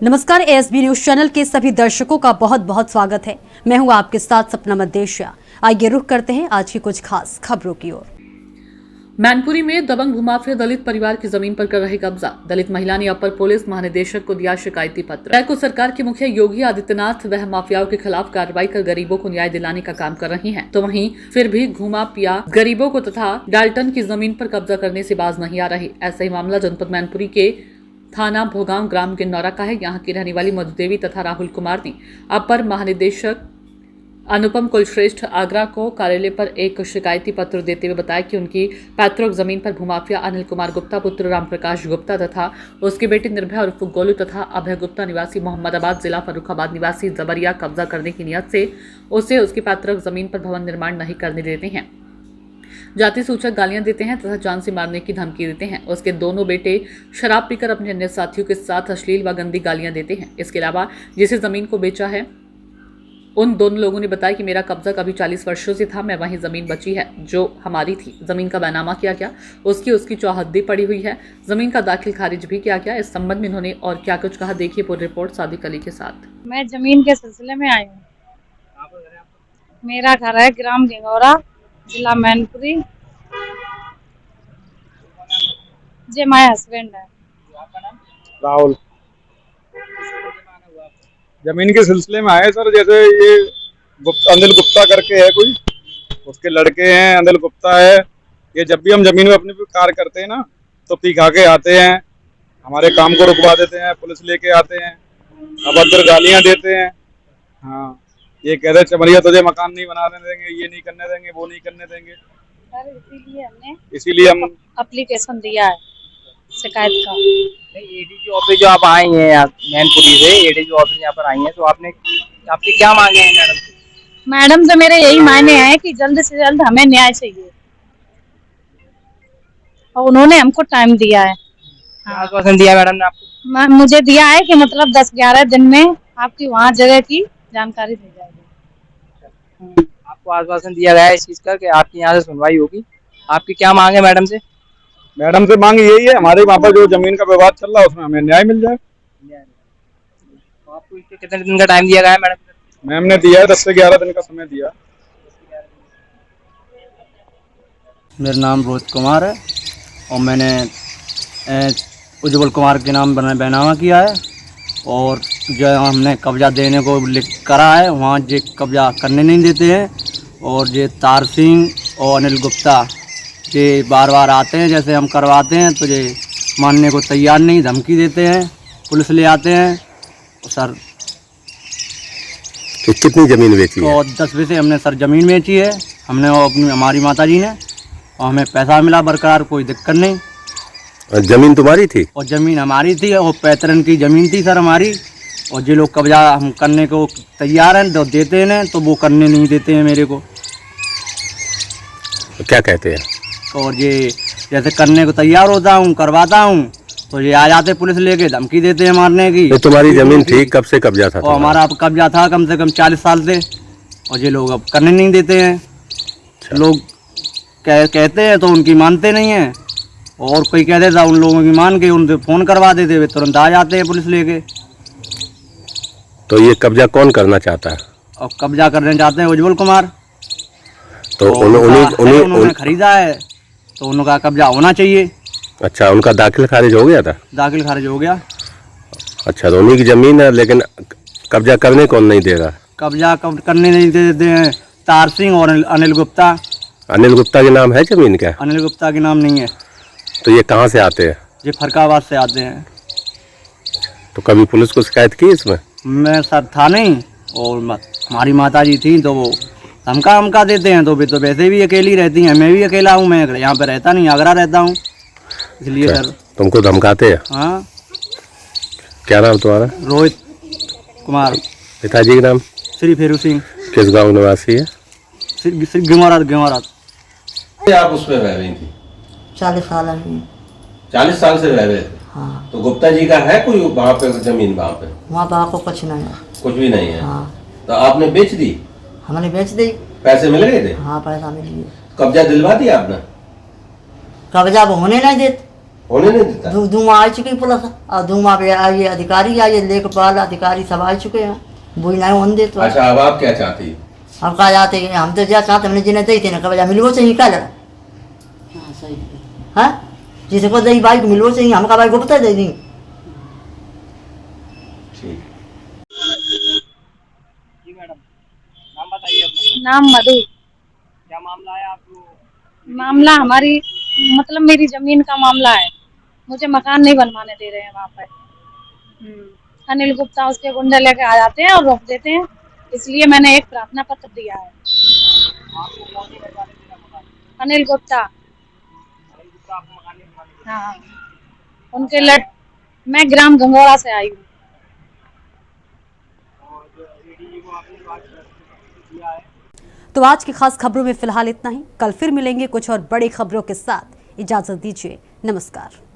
नमस्कार, ASB news channel के सभी दर्शकों का बहुत बहुत स्वागत है। मैं हूं आपके साथ सपना मदेशिया। आइए रुख करते हैं आज की कुछ खास खबरों की ओर। मैनपुरी में दबंग भूमाफिया दलित परिवार की जमीन पर कर रहे कब्जा। दलित महिला ने अपर पुलिस महानिदेशक को दिया शिकायती पत्र। राज्य सरकार के मुखिया योगी आदित्यनाथ वह माफियाओं के खिलाफ कार्रवाई कर गरीबों को न्याय दिलाने का काम कर रही हैं, तो वहीं फिर भी घुमाफिया गरीबों को तथा डाल्टन की जमीन पर कब्जा करने से बाज नहीं आ रही। ऐसा ही मामला जनपद मैनपुरी के थाना भोगांव ग्राम गिन्नौरा का है। यहाँ की रहने वाली मधुदेवी तथा राहुल कुमार ने अपर महानिदेशक अनुपम कुलश्रेष्ठ आगरा को कार्यालय पर एक शिकायती पत्र देते हुए बताया कि उनकी पैतृक जमीन पर भूमाफिया अनिल कुमार गुप्ता पुत्र रामप्रकाश गुप्ता तथा उसकी बेटी निर्भया उर्फ गोलू तथा अभय गुप्ता निवासी मोहम्मदाबाद जिला फर्रुखाबाद निवासी जबरिया कब्जा करने की नियत से उसे उसकी पैतृक जमीन पर भवन निर्माण नहीं करने देते हैं, जाति सूचक गालियां देते हैं तथा जान से मारने की धमकी देते हैं। उसके दोनों बेटे शराब पीकर अपने अन्य साथियों के साथ अश्लील व गंदी गालियां देते हैं। इसके अलावा जिसे जमीन को बेचा है उन दोनों लोगों ने बताया कि मेरा कब्जा कभी 40 वर्षों से था, मैं वहीं जमीन बची है जो हमारी थी। जमीन का बैनामा किया गया, उसकी चौहद्दी पड़ी हुई है, जमीन का दाखिल खारिज भी किया गया। इस संबंध में इन्होंने और क्या कुछ कहा, देखिए पूरी रिपोर्ट सादिक अली के साथ। मैं जमीन के सिलसिले में आई हूँ। मेरा घर है ग्राम गिन्नौरा, जिला मैनपुरी। जे माय हस्बैंड है राहुल। जमीन के सिलसिले में आए सर, जैसे ये अनिल गुप्ता करके है कोई, उसके लड़के हैं, अनिल गुप्ता है। ये जब भी हम जमीन में अपनी कार्य करते हैं ना तो पी खा के आते हैं, हमारे काम को रुकवा देते हैं, पुलिस लेके आते हैं, अभद्र गालियां देते हैं। हाँ, ये कहते हैं चमरिया तुझे मकान नहीं बनाने देंगे, ये नहीं करने देंगे, वो नहीं करने देंगे। सर इसीलिए हम एप्लीकेशन दिया है शिकायत का। एडीजी ऑफिस जो आप आए हैं मैनपुरी से, एडीजी ऑफिस यहाँ पर आई हैं, तो आपके क्या मांगे हैं मैडम से? मैडम से मेरे यही मायने हैं कि जल्द से जल्द हमें न्याय चाहिए और उन्होंने हमको टाइम दिया है। आश्वासन दिया मैडम ने आपको? मुझे दिया है कि मतलब 10-11 दिन में आपकी वहाँ जगह की जानकारी दी जाएगी। आपको आश्वासन दिया गया है इस चीज का कि आपकी यहाँ से सुनवाई होगी। आपकी क्या मांग है मैडम से? मैडम से मांग यही है, हमारे वहाँ पर जो जमीन का विवाद चल रहा है उसमें हमें न्याय मिल जाए। तो आपको इसके कितने दिन का टाइम दिया गया है मैडम? मैम ने दिया है 10 से 11 दिन का समय दिया। मेरा नाम रोहित कुमार है और मैंने उज्जवल कुमार के नाम बैनामा किया है और जो हमने कब्जा देने को करा है वहाँ जे कब्जा करने नहीं देते हैं। और ये तार सिंह और अनिल गुप्ता ये बार बार आते हैं, जैसे हम करवाते हैं तो ये मानने को तैयार नहीं, धमकी देते हैं, पुलिस ले आते हैं। तो सर तो कितनी ज़मीन बेची है? और 10 बजे हमने सर ज़मीन बेची है हमने और हमारी माता जी ने, और हमें पैसा मिला बरकरार, कोई दिक्कत नहीं। और ज़मीन तुम्हारी थी? और ज़मीन हमारी थी और पैतरन की ज़मीन थी सर हमारी। और जो लोग कब्जा हम करने को तैयार हैं तो देते हैं, तो वो करने नहीं देते हैं मेरे को। तो क्या कहते हैं? और ये जैसे करने को तैयार होता हूँ, करवाता हूँ, तो ये आ जाते पुलिस लेके, धमकी देते हैं मारने की। तो तुम्हारी ज़मीन थी, कब से कब्जा था? और हमारा अब कब्जा था कम से कम 40 साल से, और ये लोग अब करने नहीं देते हैं। लोग कहते हैं तो उनकी मानते नहीं हैं, और कोई कह देता उन लोगों की मान के उनसे फ़ोन करवा देते हुए तुरंत आ जाते हैं पुलिस लेके। तो ये कब्जा कौन करना चाहता है? और कब्जा करने चाहते हैं उज्जवल कुमार। तो उन्होंने खरीदा है तो उनका कब्जा होना चाहिए। अच्छा, उनका दाखिल खारिज हो गया था? दाखिल खारिज हो गया। अच्छा, तो उन्हीं की ज़मीन है, लेकिन कब्जा करने कौन नहीं देगा? कब्जा करने नहीं देते हैं तार सिंह और अनिल गुप्ता। अनिल गुप्ता के नाम है ज़मीन क्या? अनिल गुप्ता के नाम नहीं है। तो ये कहाँ से आते हैं? ये फर्रुखाबाद से आते हैं। तो कभी पुलिस को शिकायत की इसमें? मैं सर था नहीं, और हमारी माता जी थी तो वो धमका देते हैं, तो वे तो वैसे भी अकेली रहती हैं, मैं भी अकेला हूँ, मैं यहाँ पे रहता नहीं, आगरा रहता हूँ, इसलिए अच्छा, सर तुमको धमकाते हैं? हाँ। क्या नाम तुम्हारा? रोहित कुमार। पिताजी का नाम? श्री फेरू सिंह। किस गाँव निवासी है? श्री गिंगौरात। आप उसमें रह रही थी? 40 साल है। 40 साल से रह रहे थे? हाँ। तो गुप्ता जी का है कोई वहाँ पे जमीन? वहाँ पे वहाँ को कुछ नहीं है। कुछ भी नहीं है? हाँ। तो आपने बेच दी? हमने बेच दी। पैसे मिल गए थे? हाँ, पैसा मिल गया। कब्जा दिलवा दिया आपने? कब्जा वो होने नहीं देते। होने नहीं देता। धुआं आ चुकी पुलिस और धुआं पे आइए अधिकारी आइए लेखपाल अधिकारी सब आ चुके हैं वो नहीं होने दे तो अच्छा अब आप क्या चाहती? हम कहा जाते हैं हम तो जा चाहते हमने जिन्हें दी थी ना कब मिलवो चाहिए क्या लड़ा हाँ सही हाँ जिसे को दही बाइक मिलवो चाहिए हम का बाइक गुप्ता दे दी ठीक। जी मैडम, नाम बताइए अपना। नाम मधु। क्या मामला है आपको? मामला हमारी मतलब मेरी जमीन का मामला है। मुझे मकान नहीं बनवाने दे रहे हैं वहाँ पर। अनिल गुप्ता उसके गुंडे लेके आ जाते हैं और रोक देते हैं, इसलिए मैंने एक प्रार्थना पत्र दिया है। आपको कौन सी बनवा देगा मकान? अनिल गुप्ता। अनिल गुप्ता आपको मकान नहीं बनवाने देगा? हाँ उनके मैं ग्राम गंगौरा से आई हूँ। और जो एडीजी को आपने जो आज दिया है। तो आज की खास खबरों में फिलहाल इतना ही। कल फिर मिलेंगे कुछ और बड़ी खबरों के साथ। इजाजत दीजिए, नमस्कार।